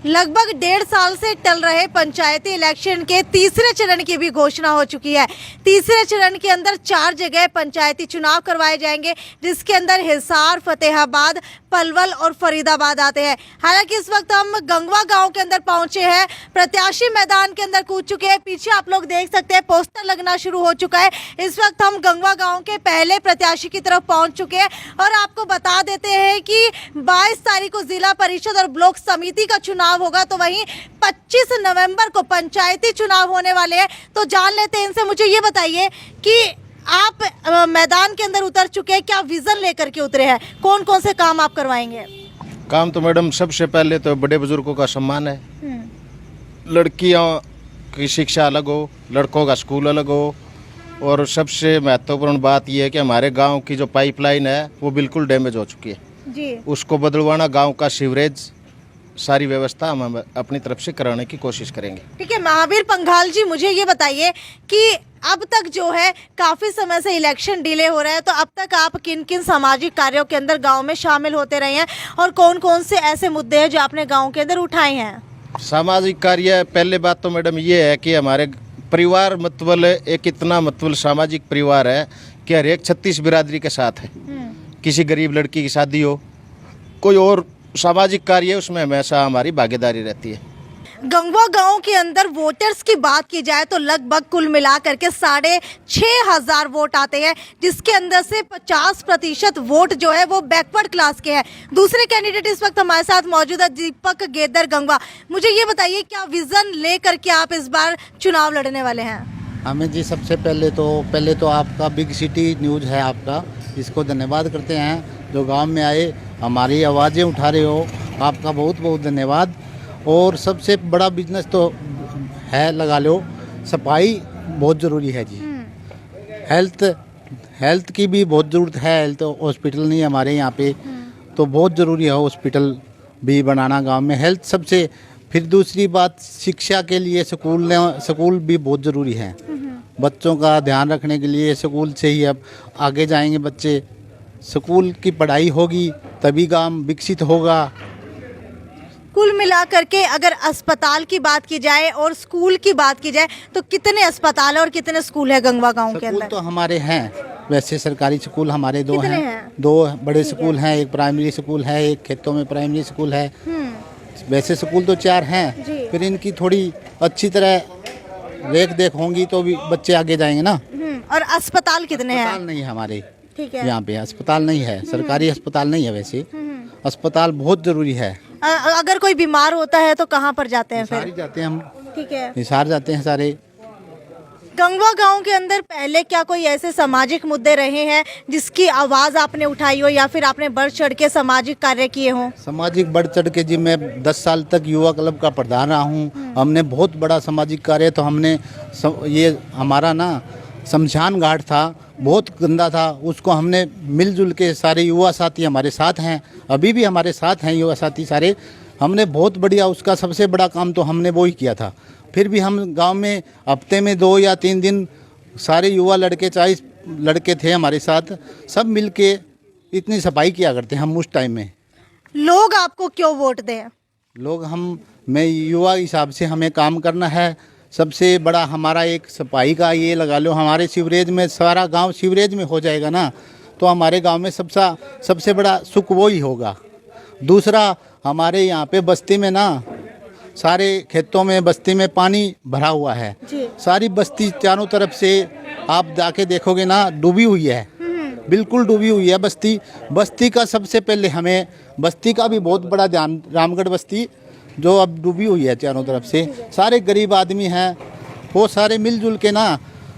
लगभग 1.5 साल से टल रहे पंचायती इलेक्शन के तीसरे चरण की भी घोषणा हो चुकी है। तीसरे चरण के अंदर 4 जगह पंचायती चुनाव करवाए जाएंगे, जिसके अंदर हिसार, फतेहाबाद, पलवल और फरीदाबाद आते हैं। हालांकि इस वक्त हम गंगवा गांव के अंदर पहुंचे हैं। प्रत्याशी मैदान के अंदर कूद चुके हैं। पीछे आप लोग देख सकते हैं पोस्टर लगना शुरू हो चुका है। इस वक्त हम गंगवा गांव के पहले प्रत्याशी की तरफ पहुंच चुके हैं और आपको बता देते हैं कि 22 तारीख को जिला परिषद और ब्लॉक समिति का चुनाव होगा, तो वहीं 25 नवंबर को पंचायती चुनाव होने वाले हैं। तो जान लेते हैं इनसे। मुझे ये बताइए कि आप मैदान के अंदर उतर चुके हैं, क्या विजन लेकर के उतरे हैं, कौन कौन से काम आप करवाएंगे? काम तो मैडम सबसे पहले तो बड़े बुजुर्गों का सम्मान है। लड़कियों की शिक्षा अलग हो, लड़कों का स्कूल अलग हो, और सबसे महत्वपूर्ण बात यह है कि हमारे गांव की जो पाइपलाइन है वो बिल्कुल डैमेज हो चुकी है जी। उसको बदलवाना, गांव का सीवरेज, सारी व्यवस्था हम अपनी तरफ से कराने की कोशिश करेंगे। ठीक है महावीर पंघाल जी, मुझे ये बताइए कि अब तक जो है काफी समय से इलेक्शन डिले हो रहा है, तो अब तक आप किन किन सामाजिक कार्यों के अंदर गांव में शामिल होते रहे हैं और कौन कौन से ऐसे मुद्दे हैं जो आपने गांव के अंदर उठाए हैं? सामाजिक कार्य, पहले बात तो मैडम ये है कि हमारे परिवार मतलब एक इतना मतलब सामाजिक परिवार है कि हर एक 36 बिरादरी के साथ है। किसी गरीब लड़की की शादी हो, कोई और सामाजिक कार्य है, उसमें हमेशा हमारी भागीदारी रहती है। गंगवा गांव के अंदर वोटर्स की बात की जाए तो लगभग कुल मिलाकर के 6,500 वोट आते हैं, जिसके अंदर से 50% वोट जो है वो बैकवर्ड क्लास के हैं। दूसरे कैंडिडेट इस वक्त हमारे साथ मौजूद है, दीपक गेदर गंगवा। मुझे ये बताइए क्या विजन लेकर के आप इस बार चुनाव लड़ने वाले हैं? हमें जी सबसे पहले तो आपका बिग सिटी न्यूज़ है, आपका इसको धन्यवाद करते हैं। जो गांव में आए, हमारी आवाज़ें उठा रहे हो, आपका बहुत बहुत धन्यवाद। और सबसे बड़ा बिजनेस तो है, लगा लो, सफाई बहुत ज़रूरी है जी। हेल्थ की भी बहुत ज़रूरत है। हेल्थ हॉस्पिटल नहीं है हमारे यहाँ पे, तो बहुत ज़रूरी है हॉस्पिटल भी बनाना गांव में। हेल्थ सबसे, फिर दूसरी बात शिक्षा के लिए स्कूल भी बहुत ज़रूरी है। बच्चों का ध्यान रखने के लिए स्कूल से ही अब आगे जाएंगे बच्चे। स्कूल की पढ़ाई होगी तभी गांव विकसित होगा। कुल मिलाकर के अगर अस्पताल की बात की जाए और स्कूल की बात की जाए तो कितने अस्पताल और कितने स्कूल है गंगवा गांव के अंदर? स्कूल तो हमारे हैं, वैसे सरकारी स्कूल हमारे दो कितने हैं? हैं? 2 बड़े स्कूल हैं, एक प्राइमरी स्कूल है, एक खेतों में प्राइमरी स्कूल है। वैसे स्कूल तो 4 हैं, फिर इनकी थोड़ी अच्छी तरह देख होंगी तो भी बच्चे आगे जाएंगे ना। और अस्पताल कितने हैं? अस्पताल नहीं है हमारे ठीक है, यहाँ पे अस्पताल नहीं है, सरकारी अस्पताल नहीं है। वैसे अस्पताल बहुत ज़रूरी है। अगर कोई बीमार होता है तो कहाँ पर जाते हैं फिर? हिसार जाते हैं हम। ठीक है, हिसार जाते हैं सारे। गंगवा गांव के अंदर पहले क्या कोई ऐसे सामाजिक मुद्दे रहे हैं जिसकी आवाज़ आपने उठाई हो या फिर आपने बढ़ चढ़ के सामाजिक कार्य किए हों? सामाजिक बढ़ चढ़ के जी, मैं 10 साल तक युवा क्लब का प्रधान रहा हूँ। हमने बहुत बड़ा सामाजिक कार्य, तो हमने ये हमारा ना शमशान घाट था, बहुत गंदा था, उसको हमने मिलजुल के सारे युवा साथी हमारे साथ हैं, अभी भी हमारे साथ हैं युवा साथी सारे। हमने बहुत बढ़िया उसका सबसे बड़ा काम तो हमने वो ही किया था। फिर भी हम गांव में हफ्ते में 2 या 3 दिन सारे युवा लड़के, 40 लड़के थे हमारे साथ, सब मिलके इतनी सफाई किया करते हैं हम उस टाइम में। लोग आपको क्यों वोट दें? लोग मैं युवा हिसाब से हमें काम करना है। सबसे बड़ा हमारा एक सफाई का ये लगा लो, हमारे सीवरेज में सारा गांव सीवरेज में हो जाएगा ना, तो हमारे गांव में सबसे बड़ा सुख वो ही होगा। दूसरा, हमारे यहाँ पे बस्ती में ना, सारे खेतों में बस्ती में पानी भरा हुआ है। सारी बस्ती चारों तरफ से आप जाके देखोगे ना, डूबी हुई है, बिल्कुल डूबी हुई है बस्ती का सबसे पहले हमें बस्ती का भी बहुत बड़ा ध्यान, रामगढ़ बस्ती जो अब डूबी हुई है चारों तरफ से, सारे गरीब आदमी हैं, वो सारे मिलजुल के ना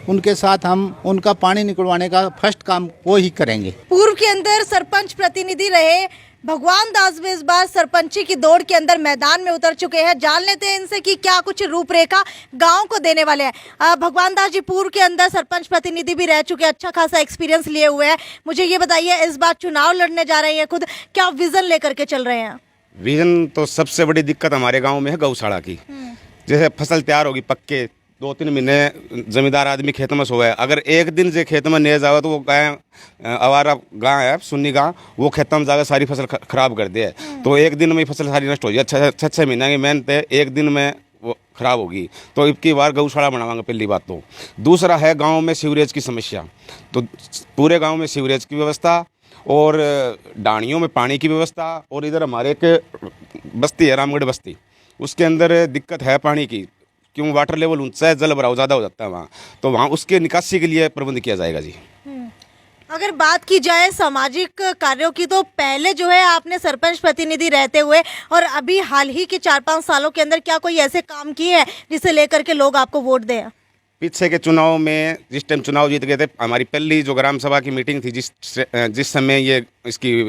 उनके साथ हम उनका पानी निकलवाने का फर्स्ट काम वो ही करेंगे। पूर्व के अंदर सरपंच प्रतिनिधि रहे भगवान दास भी इस बार सरपंची की दौड़ के अंदर मैदान में उतर चुके हैं। जान लेते हैं इनसे कि क्या कुछ रूपरेखा गांव को देने वाले हैं। भगवान दास जी पूर्व के अंदर सरपंच प्रतिनिधि भी रह चुके हैं, अच्छा खासा एक्सपीरियंस लिए हुए हैं। मुझे ये बताइए, इस बार चुनाव लड़ने जा रहे हैं खुद, क्या विजन लेकर के चल रहे हैं? विजन तो सबसे बड़ी दिक्कत हमारे गांव में है गौशाला की। जैसे फसल तैयार होगी, पक के 2-3 महीने जमींदार आदमी खेत में सोए, अगर एक दिन से खेत में नहीं जावे तो वो गाय आवारा गाय है सुन्नी गाय, वो खेत में जाकर सारी फसल खराब कर दे। तो एक दिन में फसल सारी नष्ट हो जाए। 6 महीने की मेहनत है, एक दिन में वो खराब होगी। तो इबकी बार गौशाला बनावांगे पहली बात तो। दूसरा है गाँव में सीवरेज की समस्या, तो पूरे गाँव में सीवरेज की व्यवस्था और डाणियों में पानी की व्यवस्था। और इधर हमारे एक बस्ती है रामगढ़ बस्ती, उसके अंदर दिक्कत है पानी की, क्यों वाटर लेवल ऊंचा है, जल भराव ज़्यादा हो जाता है वहाँ, तो वहाँ उसके निकासी के लिए प्रबंध किया जाएगा जी। अगर बात की जाए सामाजिक कार्यों की, तो पहले जो है आपने सरपंच प्रतिनिधि रहते हुए और अभी हाल ही के 4-5 सालों के अंदर क्या कोई ऐसे काम किए हैं जिसे लेकर के लोग आपको वोट दें? पीछे के चुनाव में जिस टाइम चुनाव जीत गए थे, हमारी पहली जो ग्राम सभा की मीटिंग थी, जिस समय ये इसकी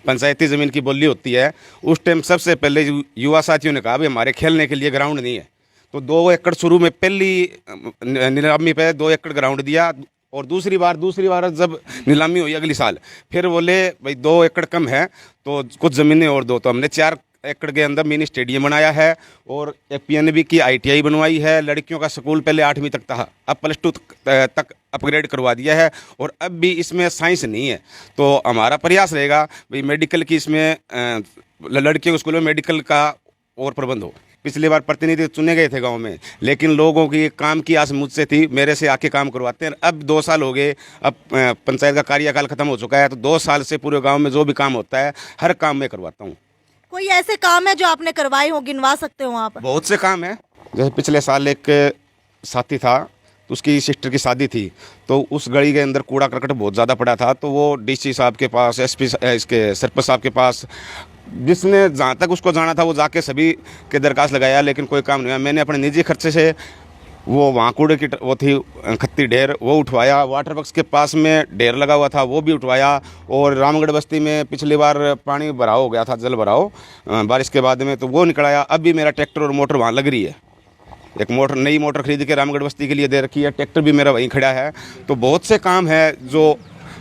पंचायती ज़मीन की बोली होती है, उस टाइम सबसे पहले युवा साथियों ने कहा भाई हमारे खेलने के लिए ग्राउंड नहीं है, तो 2 एकड़ शुरू में पहली नीलामी पे 2 एकड़ ग्राउंड दिया। और दूसरी बार जब नीलामी हुई अगली साल, फिर बोले भाई 2 एकड़ कम है तो कुछ ज़मीनें और दो, तो हमने 4 एकड़ के अंदर मिनी स्टेडियम बनाया है और एक PNB की ITI बनवाई है। लड़कियों का स्कूल पहले 8वीं तक था, अब +2 तक अपग्रेड करवा दिया है। और अब भी इसमें साइंस नहीं है, तो हमारा प्रयास रहेगा भाई मेडिकल की इसमें लड़कियों के स्कूल में मेडिकल का और प्रबंध हो। पिछली बार प्रतिनिधि चुने गए थे गांव में, लेकिन लोगों की काम की आस मुझसे थी, मेरे से आके काम करवाते हैं। अब 2 साल हो गए, अब पंचायत का कार्यकाल खत्म हो चुका है, तो 2 साल से पूरे गांव में जो भी काम होता है हर काम में करवाता हूँ। कोई ऐसे काम है जो आपने करवाए हो, गिनवा सकते हो आप? बहुत से काम है। जैसे पिछले साल एक साथी था, तो उसकी सिस्टर की शादी थी, तो उस गली के अंदर कूड़ा करकट बहुत ज़्यादा पड़ा था, तो वो DC साहब के पास, SP इसके सरपंच साहब के पास, जिसने जहाँ तक उसको जाना था वो जाके सभी के दरखास्त लगाया, लेकिन कोई काम नहीं हुआ। मैंने अपने निजी खर्चे से वो वहाँ कूड़े की वो थी खत्ती ढेर, वो उठवाया। वाटर वर्क्स के पास में ढेर लगा हुआ था, वो भी उठवाया। और रामगढ़ बस्ती में पिछली बार पानी भराव हो गया था, जल भराव बारिश के बाद में, तो वो निकलाया। अब भी मेरा ट्रैक्टर और मोटर वहाँ लग रही है, एक नई मोटर खरीद के रामगढ़ बस्ती के लिए दे रखी है, ट्रैक्टर भी मेरा वहीं खड़ा है। तो बहुत से काम है जो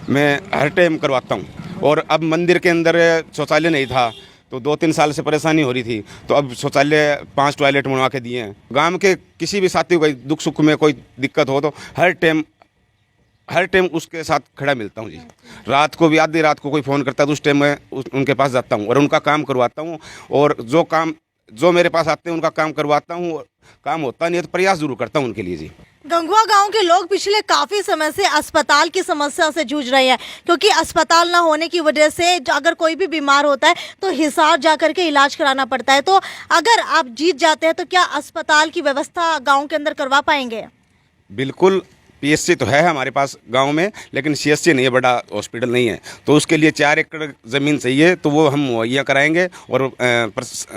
मैं हर टाइम करवाता हूँ। और अब मंदिर के अंदर शौचालय नहीं था, तो 2-3 साल से परेशानी हो रही थी, तो अब शौचालय 5 टॉयलेट बनवा के दिए हैं। गांव के किसी भी साथी को दुख सुख में कोई दिक्कत हो तो हर टाइम उसके साथ खड़ा मिलता हूँ जी। रात को भी, आधी रात को कोई फ़ोन करता है तो उस टाइम मैं उनके पास जाता हूँ और उनका काम करवाता हूँ। और जो मेरे पास आते हैं उनका काम करवाता हूँ। काम होता नहीं है तो प्रयास जरूर करता हूँ उनके लिए जी। गंगवा गांव के लोग पिछले काफी समय से अस्पताल की समस्या से जूझ रहे हैं, क्योंकि अस्पताल ना होने की वजह से अगर कोई भी बीमार होता है तो हिसार जा करके इलाज कराना पड़ता है। तो अगर आप जीत जाते हैं तो क्या अस्पताल की व्यवस्था गांव के अंदर करवा पाएंगे? बिल्कुल, PSC तो है हमारे पास गांव में, लेकिन CSC नहीं है, बड़ा हॉस्पिटल नहीं है। तो उसके लिए 4 एकड़ ज़मीन चाहिए, तो वो हम मुहैया कराएंगे और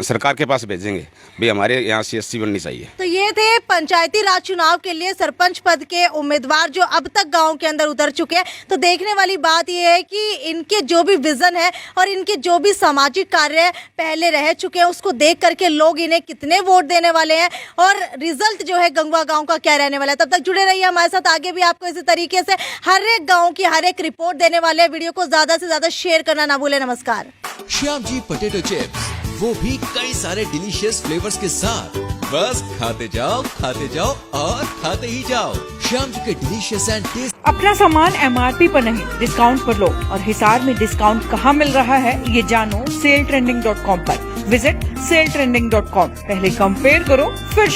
सरकार के पास भेजेंगे भाई हमारे यहाँ CSC बननी चाहिए। तो ये थे पंचायती राज चुनाव के लिए सरपंच पद के उम्मीदवार जो अब तक गांव के अंदर उतर चुके हैं। तो देखने वाली बात ये है कि इनके जो भी विजन है और इनके जो भी सामाजिक कार्य पहले रह चुके हैं, उसको देख करके लोग इन्हें कितने वोट देने वाले हैं और रिजल्ट जो है गंगवा गाँव का क्या रहने वाला है। तब तक जुड़े रहिए हमारे साथ, आगे भी आपको इसी तरीके से हर एक गांव की हर एक रिपोर्ट देने वाले। वीडियो को ज्यादा से ज्यादा शेयर करना ना भूलें। नमस्कार। श्याम जी पोटैटो चिप्स, वो भी कई सारे डिलीशियस फ्लेवर्स के साथ। बस खाते जाओ और खाते ही जाओ। श्याम जी के डिलीशियस एंड टेस्ट। अपना सामान MRP पर नहीं, डिस्काउंट पर लो। और हिसार में डिस्काउंट कहाँ मिल रहा है ये जानो SaleTrending.com पर। Visit SaleTrending.com। पहले कंपेयर करो फिर